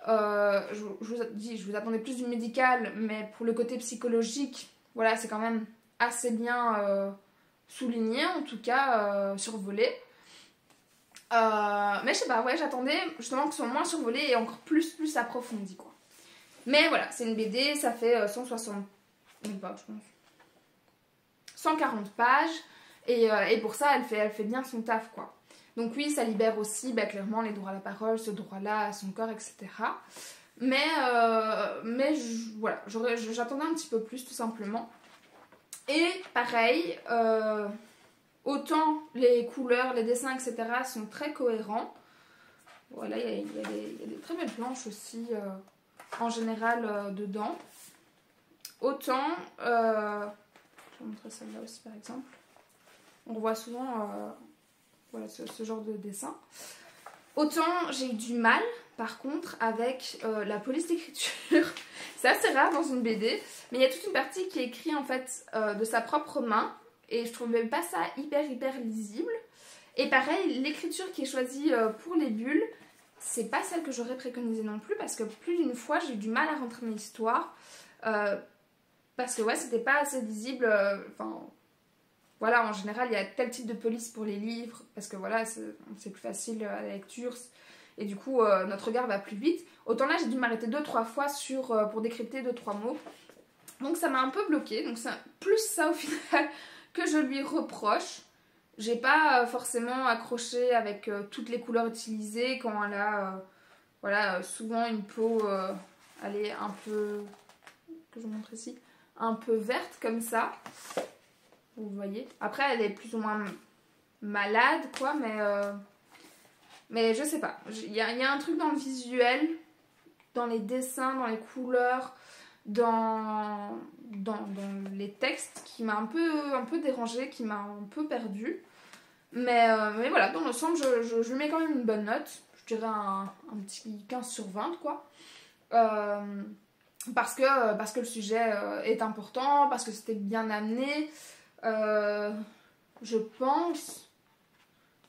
Je vous dis, je vous attendais plus du médical, mais pour le côté psychologique, voilà, c'est quand même assez bien souligné, en tout cas survolé. Mais je sais pas, ouais, j'attendais justement que ce soit moins survolé et encore plus approfondi, quoi. Mais voilà, c'est une BD, ça fait 160, non pas, je pense, 140 pages, et pour ça, elle fait bien son taf, quoi. Donc oui, ça libère aussi clairement les droits à la parole, ce droit-là à son corps, etc. Mais voilà, j'attendais un petit peu plus tout simplement. Et pareil, autant les couleurs, les dessins, etc. sont très cohérents. Voilà, il y a des très belles planches aussi en général dedans. Autant, je vais vous montrer celle-là aussi par exemple. On voit souvent... voilà, ce genre de dessin. Autant j'ai eu du mal, par contre, avec la police d'écriture. C'est assez rare dans une BD, mais il y a toute une partie qui est écrite en fait de sa propre main, et je trouvais pas ça hyper lisible. Et pareil, l'écriture qui est choisie pour les bulles, c'est pas celle que j'aurais préconisée non plus, parce que plus d'une fois j'ai eu du mal à rentrer dans l'histoire, parce que ouais, c'était pas assez lisible, enfin... Voilà, en général, il y a tel type de police pour les livres, parce que voilà, c'est plus facile à la lecture, et du coup, notre regard va plus vite. Autant là, j'ai dû m'arrêter 2-3 fois pour décrypter 2-3 mots. Donc ça m'a un peu bloqué. Donc c'est plus ça, au final, que je lui reproche. J'ai pas forcément accroché avec toutes les couleurs utilisées, quand elle a, voilà, souvent une peau, elle est un peu, que je vous montre ici, un peu verte, comme ça. Vous voyez. Après, elle est plus ou moins malade, quoi, mais je sais pas. Il y a un truc dans le visuel, dans les dessins, dans les couleurs, dans les textes qui m'a un peu dérangée, qui m'a un peu perdue. Mais voilà, dans l'ensemble, je lui mets quand même une bonne note. Je dirais un petit 15/20, quoi. Parce que le sujet est important, parce que c'était bien amené. Je pense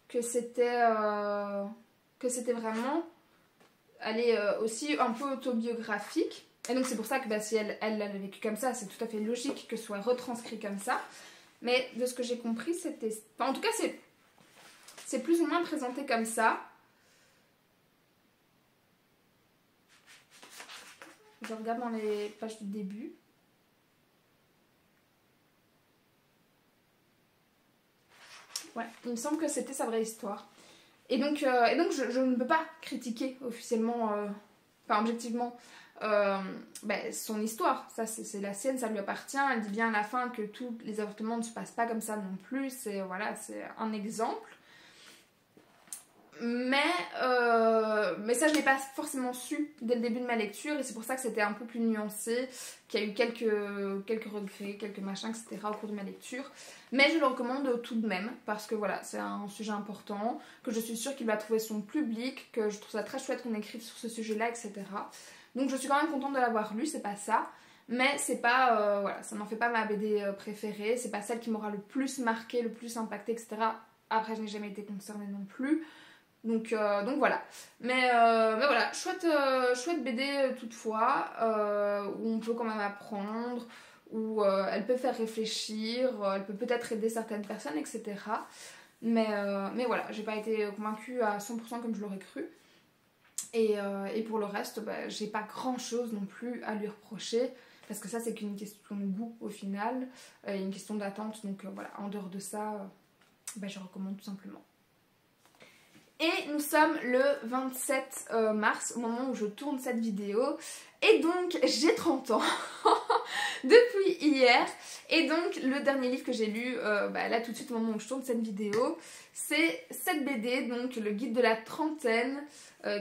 que c'était vraiment aussi un peu autobiographique, et donc c'est pour ça que si elle l'a vécu comme ça, c'est tout à fait logique que ce soit retranscrit comme ça. Mais de ce que j'ai compris, c'était, enfin, en tout cas c'est plus ou moins présenté comme ça. Je regarde dans les pages du début. Ouais, il me semble que c'était sa vraie histoire. Et donc je ne peux pas critiquer officiellement, enfin objectivement, son histoire. Ça, c'est la sienne, ça lui appartient. Elle dit bien à la fin que tous les avortements ne se passent pas comme ça non plus. C'est voilà, c'est un exemple. Mais ça, je n'ai pas forcément su dès le début de ma lecture, et c'est pour ça que c'était un peu plus nuancé, qu'il y a eu quelques regrets, quelques machins, etc. au cours de ma lecture. Mais je le recommande tout de même, parce que voilà, c'est un sujet important, que je suis sûre qu'il va trouver son public, que je trouve ça très chouette qu'on écrive sur ce sujet-là, etc. Donc je suis quand même contente de l'avoir lu, c'est pas ça. Mais c'est pas, voilà, ça n'en fait pas ma BD préférée, c'est pas celle qui m'aura le plus marqué, le plus impacté, etc. Après, je n'ai jamais été concernée non plus. Donc voilà. Mais voilà, chouette BD toutefois, où on peut quand même apprendre, où elle peut faire réfléchir, elle peut peut-être aider certaines personnes, etc. Mais voilà, j'ai pas été convaincue à 100% comme je l'aurais cru. Et pour le reste, j'ai pas grand chose non plus à lui reprocher. parce que ça c'est qu'une question de goût au final, une question d'attente, donc voilà, en dehors de ça, je recommande tout simplement. Et nous sommes le 27 mars, au moment où je tourne cette vidéo. Et donc, j'ai 30 ans depuis hier. Et donc, le dernier livre que j'ai lu, là tout de suite au moment où je tourne cette vidéo, c'est cette BD, donc le guide de la trentaine,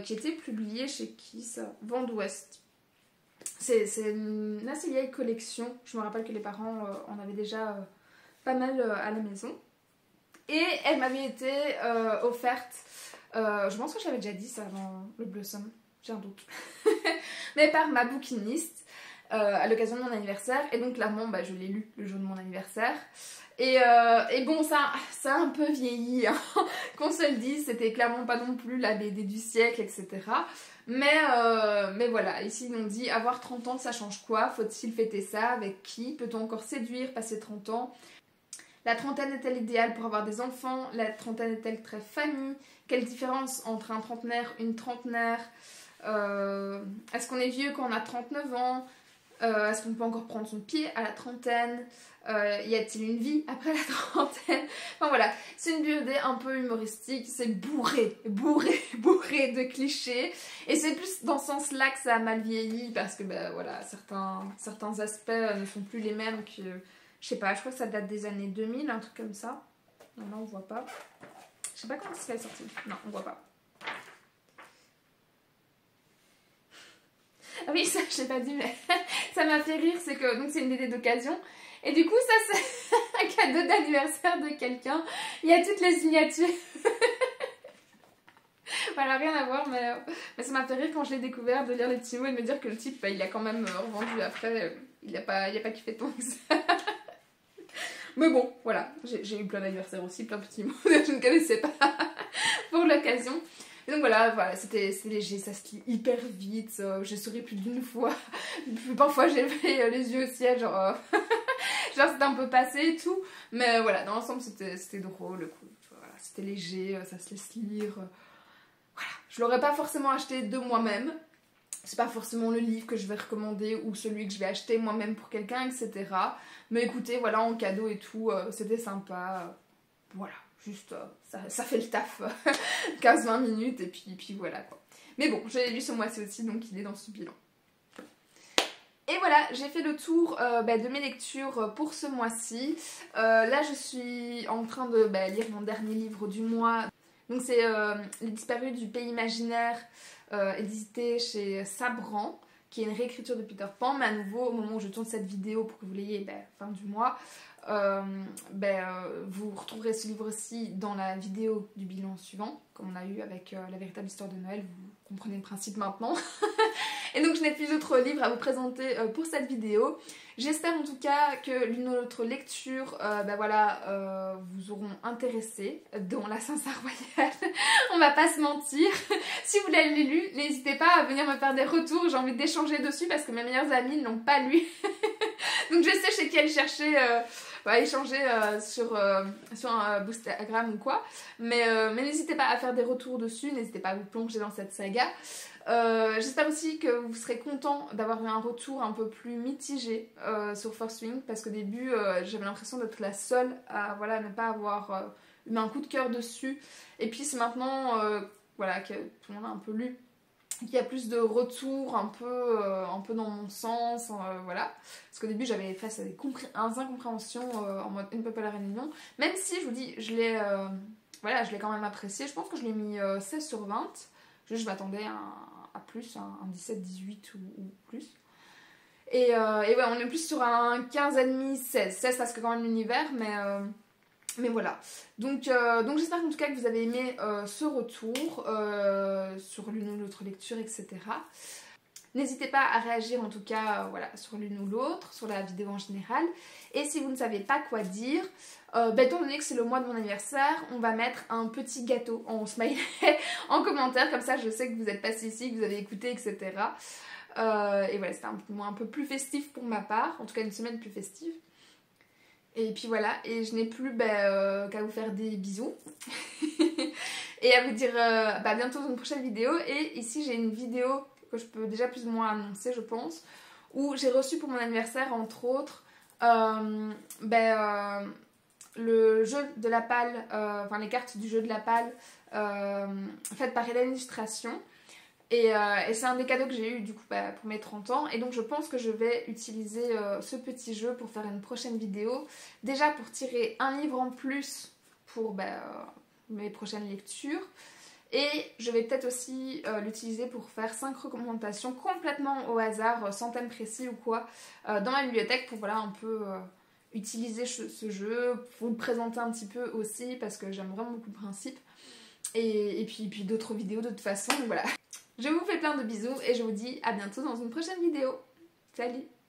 qui était publié chez qui ça? Vent d'Ouest. C'est une assez vieille collection. Je me rappelle que les parents en avaient déjà pas mal à la maison. Et elle m'avait été offerte, je pense que j'avais déjà dit ça avant le Blossom, j'ai un doute, mais par ma bouquiniste à l'occasion de mon anniversaire. Et donc clairement je l'ai lu le jour de mon anniversaire. Et bon, ça a un peu vieilli, hein. Qu'on se le dise, c'était clairement pas non plus la BD du siècle, etc. Mais voilà, ici ils m'ont dit avoir 30 ans ça change quoi? Faut-il fêter ça? Avec qui? Peut-on encore séduire passer 30 ans? La trentaine est-elle idéale pour avoir des enfants? La trentaine est-elle très famille? Quelle différence entre un trentenaire, une trentenaire? Est-ce qu'on est vieux quand on a 39 ans? Est-ce qu'on peut encore prendre son pied à la trentaine? Y a-t-il une vie après la trentaine? Enfin voilà, c'est une BD un peu humoristique, c'est bourré de clichés. Et c'est plus dans ce sens-là que ça a mal vieilli, parce que voilà, certains aspects ne sont plus les mêmes que... Je sais pas, je crois que ça date des années 2000, un truc comme ça. Non, là on voit pas. Je sais pas quand c'est sorti. Non, on voit pas. Ah oui, ça je l'ai pas dit, mais ça m'a fait rire, c'est que donc c'est une BD d'occasion. Et du coup, ça c'est un cadeau d'anniversaire de quelqu'un. Il y a toutes les signatures. Voilà, rien à voir, mais ça m'a fait rire quand je l'ai découvert, de lire les petits mots et de me dire que le type, il a quand même revendu après. Il a pas kiffé tant que ça. Mais bon, voilà, j'ai eu plein d'anniversaires aussi, plein de petits mots que je ne connaissais pas pour l'occasion. Et donc voilà, c'était léger, ça se lit hyper vite, j'ai souri plus d'une fois. Parfois j'ai levé les yeux au ciel, genre c'était un peu passé et tout. Mais voilà, dans l'ensemble c'était drôle, cool. Voilà, c'était léger, ça se laisse lire. Voilà, je l'aurais pas forcément acheté de moi-même. C'est pas forcément le livre que je vais recommander ou celui que je vais acheter moi-même pour quelqu'un, etc. Mais écoutez, voilà, en cadeau et tout, c'était sympa. Voilà, juste, ça fait le taf. 15-20 minutes et puis voilà quoi. Mais bon, je l'ai lu ce mois-ci aussi, donc il est dans ce bilan. Et voilà, j'ai fait le tour de mes lectures pour ce mois-ci. Là, je suis en train de lire mon dernier livre du mois. Donc c'est Les Disparus du Pays Imaginaire, édité chez Sabran, qui est une réécriture de Peter Pan. Mais à nouveau, au moment où je tourne cette vidéo pour que vous l'ayez fin du mois, vous retrouverez ce livre-ci dans la vidéo du bilan suivant, comme on a eu avec La véritable histoire de Noël. Vous comprenez le principe maintenant. Et donc je n'ai plus d'autres livres à vous présenter pour cette vidéo. J'espère en tout cas que l'une ou l'autre lecture vous auront intéressé dans La Sincère Royale. On va pas se mentir. Si vous l'avez lu, n'hésitez pas à venir me faire des retours. J'ai envie d'échanger dessus parce que mes meilleures amies ne l'ont pas lu. Donc je sais chez qui aller chercher, échanger sur Bookstagram ou quoi. Mais n'hésitez pas à faire des retours dessus. N'hésitez pas à vous plonger dans cette saga. J'espère aussi que vous serez content d'avoir eu un retour un peu plus mitigé sur First Wing, parce qu'au début j'avais l'impression d'être la seule à ne pas avoir eu un coup de cœur dessus, et puis c'est maintenant que tout le monde a un peu lu, qu'il y a plus de retours un peu dans mon sens, voilà, parce qu'au début j'avais face à des incompréhensions en mode une peuple à la réunion, même si je vous dis je l'ai quand même apprécié. Je pense que je l'ai mis 16 sur 20. Juste, je m'attendais à plus, un 17-18 ou plus. Et ouais, on est plus sur un 15,5, 16. 16 parce que quand même l'univers, mais voilà. Donc j'espère en tout cas que vous avez aimé ce retour sur l'une ou l'autre lecture, etc. N'hésitez pas à réagir en tout cas sur l'une ou l'autre, sur la vidéo en général. Et si vous ne savez pas quoi dire, étant donné que c'est le mois de mon anniversaire, on va mettre un petit gâteau en smiley en commentaire, comme ça je sais que vous êtes passé ici, que vous avez écouté, etc. Et voilà, c'était un mois un peu plus festif pour ma part, en tout cas une semaine plus festive. Et puis voilà, et je n'ai plus qu'à vous faire des bisous. Et à vous dire bientôt dans une prochaine vidéo. Et ici j'ai une vidéo que je peux déjà plus ou moins annoncer, je pense, où j'ai reçu pour mon anniversaire entre autres le jeu de la palle, enfin les cartes du jeu de la palle faites par Hélène Illustration. Et c'est un des cadeaux que j'ai eu du coup pour mes 30 ans. Et donc je pense que je vais utiliser ce petit jeu pour faire une prochaine vidéo. Déjà pour tirer un livre en plus pour mes prochaines lectures. Et je vais peut-être aussi l'utiliser pour faire 5 recommandations complètement au hasard, sans thème précis ou quoi, dans ma bibliothèque pour voilà un peu utiliser ce jeu, vous le présenter un petit peu aussi parce que j'aime vraiment beaucoup le principe. Et puis d'autres vidéos de toute façon, donc voilà. Je vous fais plein de bisous et je vous dis à bientôt dans une prochaine vidéo. Salut!